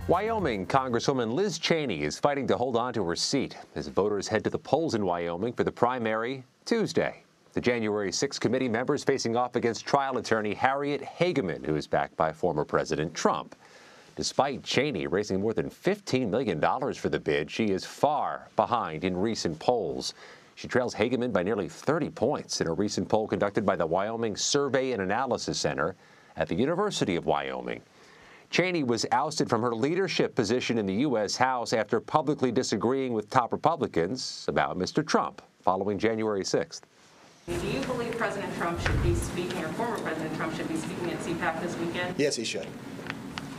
Wyoming Congresswoman Liz Cheney is fighting to hold on to her seat as voters head to the polls in Wyoming for the primary Tuesday. The January 6 committee members facing off against trial attorney Harriet Hageman, who is backed by former President Trump. Despite Cheney raising more than $15 million for the bid, she is far behind in recent polls. She trails Hageman by nearly 30 points in a recent poll conducted by the Wyoming Survey and Analysis Center at the University of Wyoming. Cheney was ousted from her leadership position in the U.S. House after publicly disagreeing with top Republicans about Mr. Trump following January 6th. Do you believe President Trump should be speaking, or former President Trump should be speaking at CPAC this weekend? Yes, he should.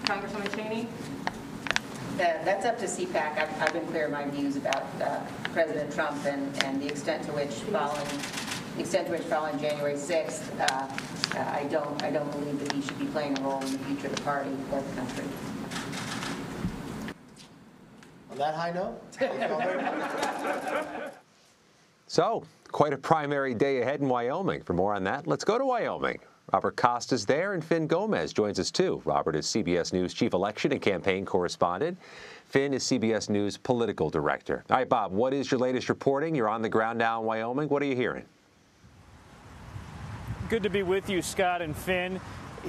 Congresswoman Cheney? That's up to CPAC. I've been clear in my views about President Trump and the extent to which following January 6th, I don't believe that he should be playing a role in the future of the party or the country. On that high note, So, quite a primary day ahead in Wyoming. For more on that, let's go to Wyoming. Robert Costa's there, and Finn Gomez joins us too. Robert is CBS News chief election and campaign correspondent. Finn is CBS News political director. All right, Bob, what is your latest reporting? You're on the ground now in Wyoming. What are you hearing? Good to be with you, Scott and Finn.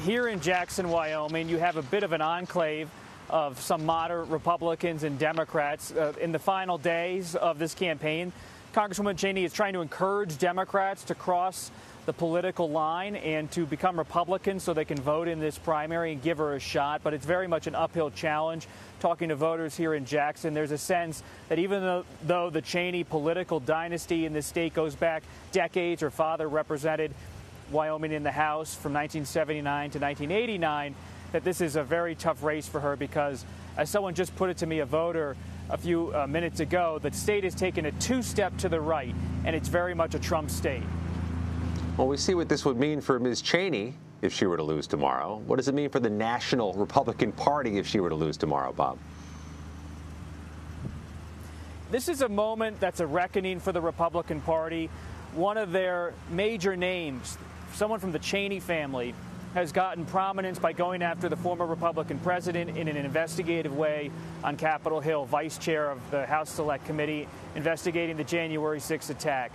Here in Jackson, Wyoming, you have a bit of an enclave of some moderate Republicans and Democrats. In the final days of this campaign, Congresswoman Cheney is trying to encourage Democrats to cross the political line and to become Republicans so they can vote in this primary and give her a shot. But it's very much an uphill challenge. Talking to voters here in Jackson, there's a sense that even though the Cheney political dynasty in this state goes back decades, her father represented Wyoming in the House from 1979 to 1989, that this is a very tough race for her because, as someone just put it to me, a voter a few minutes ago, the state has taken a two-step to the right, and it's very much a Trump state. Well, we see what this would mean for Ms. Cheney if she were to lose tomorrow. What does it mean for the National Republican Party if she were to lose tomorrow, Bob? This is a moment that's a reckoning for the Republican Party. One of their major names, someone from the Cheney family, has gotten prominence by going after the former Republican president in an investigative way on Capitol Hill, vice chair of the House Select Committee investigating the January 6th attack.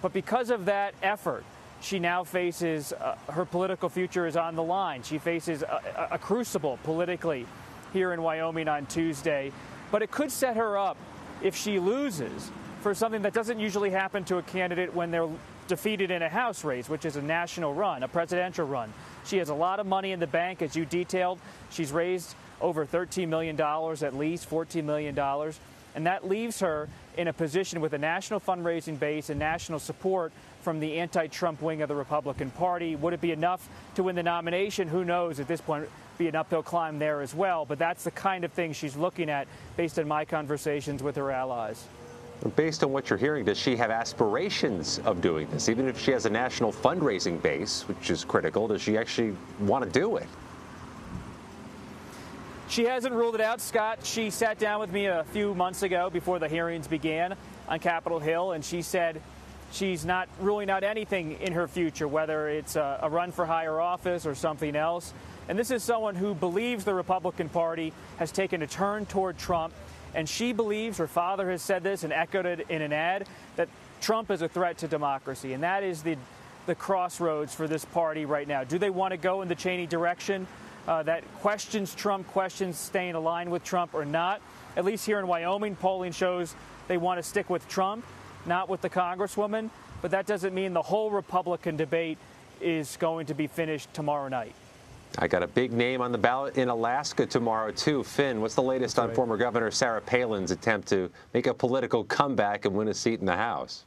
But because of that effort, she now faces, her political future is on the line. She faces a crucible politically here in Wyoming on Tuesday. But it could set her up, if she loses, for something that doesn't usually happen to a candidate when they're defeated in a House race, which is a national run, a presidential run. She has a lot of money in the bank, as you detailed. She's raised over $13 million, at least $14 million. And that leaves her in a position with a national fundraising base and national support from the anti-Trump wing of the Republican Party. Would it be enough to win the nomination? Who knows? At this point, it would be an uphill climb there as well. But that's the kind of thing she's looking at based on my conversations with her allies. Based on what you're hearing, does she have aspirations of doing this? Even if she has a national fundraising base, which is critical, does she actually want to do it? She hasn't ruled it out, Scott. She sat down with me a few months ago before the hearings began on Capitol Hill, and she said she's not ruling out anything in her future, whether it's a run for higher office or something else. And this is someone who believes the Republican Party has taken a turn toward Trump. And she believes, her father has said this and echoed it in an ad, that Trump is a threat to democracy. And that is the crossroads for this party right now. Do they want to go in the Cheney direction that questions Trump, questions staying aligned with Trump or not? At least here in Wyoming, polling shows they want to stick with Trump, not with the Congresswoman. But that doesn't mean the whole Republican debate is going to be finished tomorrow night. I got a big name on the ballot in Alaska tomorrow, too. Finn, what's the latest on former Governor Sarah Palin's attempt to make a political comeback and win a seat in the House?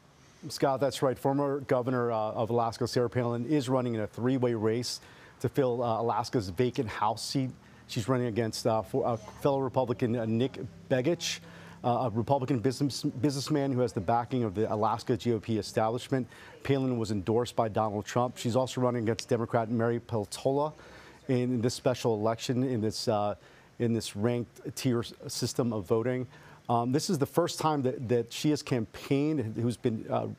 Scott, that's right. Former Governor of Alaska, Sarah Palin, is running in a three-way race to fill Alaska's vacant House seat. She's running against fellow Republican Nick Begich, a Republican businessman who has the backing of the Alaska GOP establishment. Palin was endorsed by Donald Trump. She's also running against Democrat Mary Peltola in this special election, in this ranked tier system of voting. This is the first time that she has campaigned,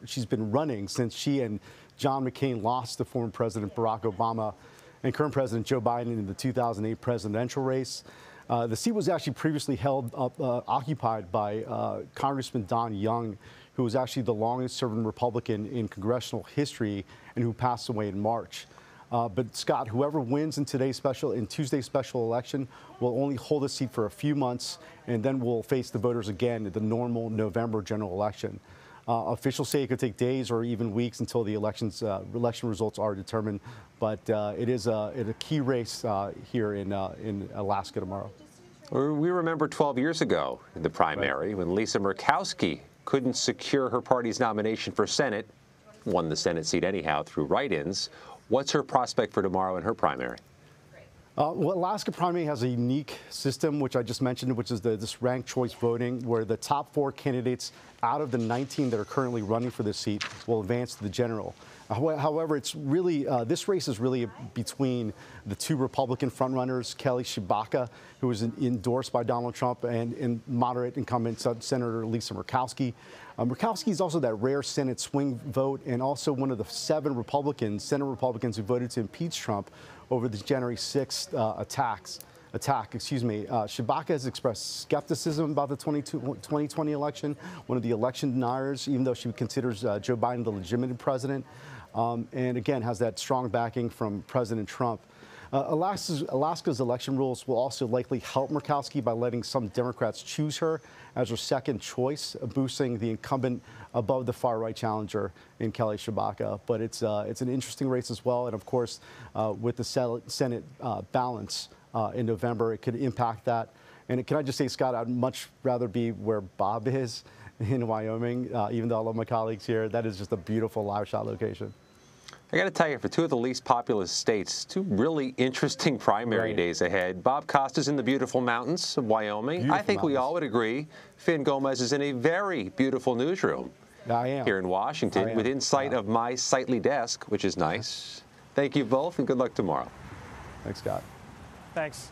she's been running since she and John McCain lost to former President Barack Obama and current President Joe Biden in the 2008 presidential race. The seat was actually previously occupied by Congressman Don Young, who was actually the longest-serving Republican in congressional history and who passed away in March. But Scott, whoever wins in Tuesday's special election will only hold a seat for a few months, and then will face the voters again at the normal November general election. Officials say it could take days or even weeks until the election results are determined, but it is a key race here in Alaska tomorrow. We remember 12 years ago in the primary when Lisa Murkowski couldn't secure her party's nomination for Senate, won the Senate seat anyhow through write-ins. What's her prospect for tomorrow in her primary? Well, Alaska primary has a unique system, which I just mentioned, which is this ranked choice voting, where the top 4 candidates out of the 19 that are currently running for this seat will advance to the general. However, it's really this race is really between the 2 Republican frontrunners, Kelly Tshibaka, who was endorsed by Donald Trump, and moderate incumbent Senator Lisa Murkowski. Murkowski is also that rare Senate swing vote, and also one of the 7 Senate Republicans who voted to impeach Trump over the January 6th attack. Tshibaka has expressed skepticism about the 2020 election, one of the election deniers, even though she considers Joe Biden the legitimate president, and again has that strong backing from President Trump. Alaska's election rules will also likely help Murkowski by letting some Democrats choose her as her second choice, boosting the incumbent above the far-right challenger in Kelly Tshibaka. But it's an interesting race as well, and of course, with the Senate balance in November, it could impact that. And can I just say, Scott, I'd much rather be where Bob is in Wyoming, even though I love my colleagues here. That is just a beautiful live shot location. I got to tell you, for 2 of the least populous states, 2 really interesting primary days ahead. Bob Costa's in the beautiful mountains of Wyoming. I think we all would agree Finn Gomez is in a very beautiful newsroom here in Washington, within sight of my sightly desk, which is nice. Thank you both, and good luck tomorrow. Thanks, Scott. Thanks.